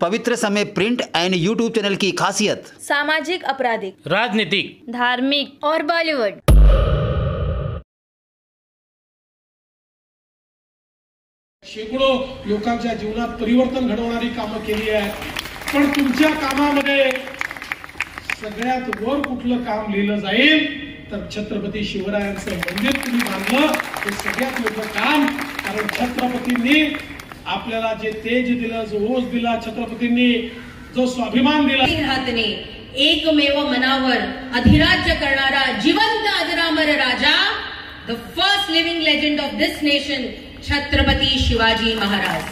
पवित्र समय print end YouTube channel की खासियत सामाजिक, आपराधिक, राजनीतिक, धार्मिक और बॉलीवुड। शेकडो लोकांच्या जीवनात परिवर्तन घडवणारी कामं केली आहेत। पण तुमच्या कामामध्ये सगळ्यात वर कुठलं काम लिहिलं जाईल तर छत्रपती शिवरायांचं मंदिर तुम्ही बांधलं हे सगळ्यात मोठं काम। कारण छत्रपतींनी आपल्याला जे तेज दिलं, जो ओज दिला, छत्रपतींनी जो स्वाभिमान दिला, हातने एकमेव मनावर अधिराज्य करणारा जिवंत अजरामर राजा, the first living legend of this nation, Chhatrapati Shivaji Maharaj.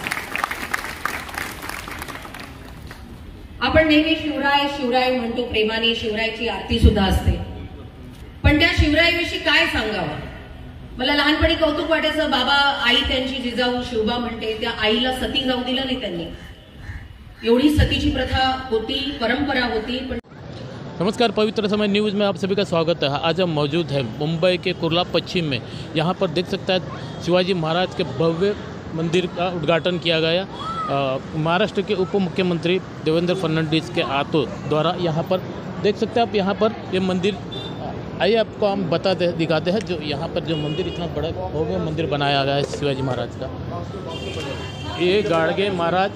आपण नेहमी शिवराय शिवराय म्हणतो, प्रेमाने शिवरायची आरती सुद्धा असते, पण त्या शिवरायाविषयी काय सांगावं? मला लहानपणी कौतुक वाटायचं, बाबा आई त्यांची जिजाऊ शिवबा म्हणते, त्या आईला सती जाऊ दिलं नाही त्यांनी। एवढी सतीची प्रथा होती, परंपरा होती। पण नमस्कार, पवित्र समय न्यूज़ में आप सभी का स्वागत है। आज हम मौजूद हैं मुंबई के कुर्ला पश्चिम में। यहाँ पर देख सकते हैं शिवाजी महाराज के भव्य मंदिर का उद्घाटन किया गया। महाराष्ट्र के उप मुख्यमंत्री देवेंद्र फडणवीस के हाथों द्वारा यहाँ पर देख सकते हैं आप, यहाँ पर ये मंदिर, आइए आपको हम दिखाते हैं जो यहाँ पर जो मंदिर, इतना बड़ा भव्य मंदिर बनाया गया है शिवाजी महाराज का। ये गाड़गे महाराज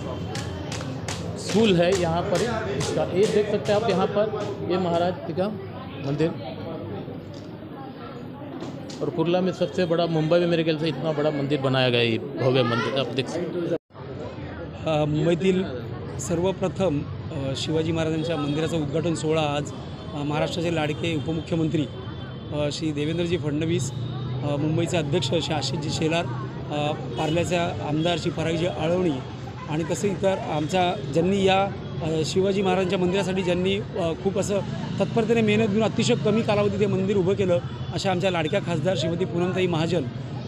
स्कूल है यहाँ पर इसका, ये देख सकते हैं आप, यहाँ पर ये महाराज का मंदिर। और कुर्ला में सबसे बड़ा, मुंबई में मेरे ख्याल से इतना बड़ा मंदिर बनाया गया है, ये भव्य मंदिर आप देख सकते हैं। मुंबईतील सर्वप्रथम शिवाजी महाराजांच्या मंदिराचा उद्घाटन सोहळा आज महाराष्ट्राचे लाडके उपमुख्यमंत्री श्री देवेंद्रजी फडणवीस, मुंबईचे अध्यक्ष श्री आशिषजी शेलार, पार्ल्याच्या आमदार श्री परागजी आळवणी आणि तसे इतर आमच्या ज्यांनी या शिवाजी महाराजांच्या मंदिरासाठी ज्यांनी खूप असं तत्परतेने मेहनत घेऊन अतिशय कमी कालावधीत हे मंदिर उभं केलं, अशा आमच्या लाडक्या खासदार श्रीमती पूनमताई महाजन,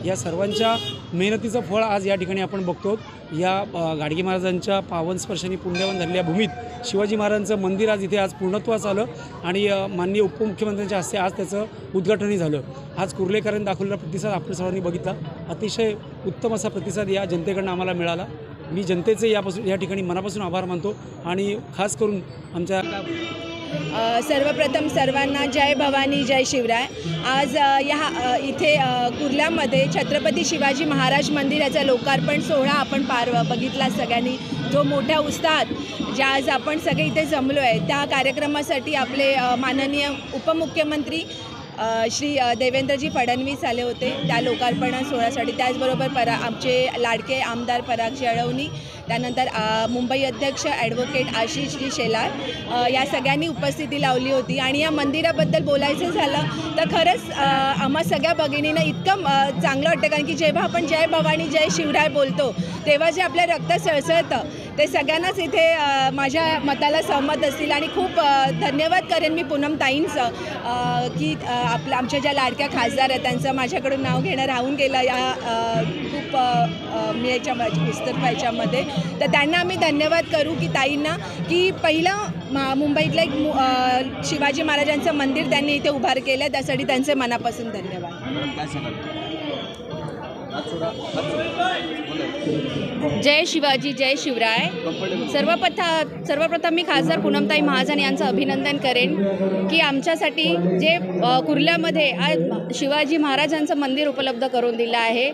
या सर्वांच्या मेहनतीचं फळ आज या ठिकाणी आपण बघतो। या गाडगे महाराजांच्या पावन स्पर्शाने पुण्यवान झालेल्या भूमीत शिवाजी महाराजांचं मंदिर आज इथे आज पूर्णत्वास आलं आणि माननीय उपमुख्यमंत्र्यांच्या हस्ते आज त्याचं उद्घाटनही झालं। आज कुर्लेकरांनी दाखवलेला प्रतिसाद आपण सर्वांनी बघितला, अतिशय उत्तम असा प्रतिसाद या जनतेकडून आम्हाला मिळाला। मी जनतेचे या ठिकाणी मनापासून आभार मानतो आणि खास करून आमच्या सर्वप्रथम सर्वांना जय भवानी जय शिवराय। आज इथे कुर्ल्यामध्ये छत्रपती शिवाजी महाराज मंदिराचा लोकार्पण सोहळा आपण बघितला सगळ्यांनी, जो मोठ्या उत्साहात ज्या आज आपण सगळे इथे जमलो आहे, त्या कार्यक्रमासाठी आपले माननीय उपमुख्यमंत्री श्री देवेंद्रजी फडणवीस आले होते त्या लोकार्पण सोहळ्यासाठी। त्याचबरोबर आमचे लाडके आमदार परागजी आळवणी, त्यानंतर मुंबई अध्यक्ष ॲडव्होकेट आशिषजी शेलार, या सगळ्यांनी उपस्थिती लावली होती। आणि या मंदिराबद्दल बोलायचं झालं तर खरंच आम्हा सगळ्या भगिनींना इतकं चांगलं वाटतं, कारण की जेव्हा आपण जय भवानी जय शिवराय बोलतो तेव्हा जे आपल्या रक्त सळसळतं ते सगळ्यांनाच इथे माझ्या मताला सहमत असतील। आणि खूप धन्यवाद करेन मी पूनमताईंचं की आमच्या ज्या लाडक्या खासदार आहेत त्यांचं माझ्याकडून नाव घेणं राहून गेलं या खूप मी याच्यामध्ये, तर त्यांना आम्ही धन्यवाद करू की ताईंना की पहिलं मुंबईतलं एक शिवाजी महाराजांचं मंदिर त्यांनी इथे उभार केलं, त्यासाठी त्यांचे मनापासून धन्यवाद। जय शिवाजी जय शिवराय। सर्वप्रथम मी खासदार पूनमताई महाजन यांचं अभिनंदन करेन की आमच्यासाठी जे कुर्ल्यामध्ये आज शिवाजी महाराजांचं मंदिर उपलब्ध करून दिलं आहे।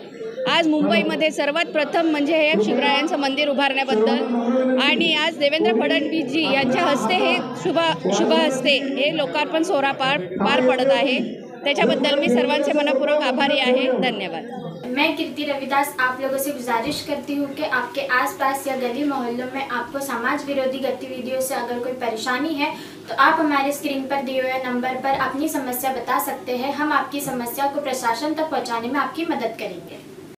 आज मुंबईमध्ये सर्वात प्रथम म्हणजे हे शिवरायांचं मंदिर उभारण्याबद्दल आणि आज देवेंद्र फडणवीसजी यांच्या हस्ते हे शुभ हस्ते हे लोकार्पण सोहळा पार पडत आहे, त्याच्याबद्दल मी सर्वांचे मनपूर्वक आभारी आहे। धन्यवाद। मैं कीर्ति रविदास आप लोगों से गुजारिश करती हूँ कि आपके आसपास या गली मोहल्लों में आपको समाज विरोधी गतिविधियों से अगर कोई परेशानी है तो आप हमारे स्क्रीन पर दिए हुए नंबर पर अपनी समस्या बता सकते हैं। हम आपकी समस्या को प्रशासन तक पहुँचाने में आपकी मदद करेंगे।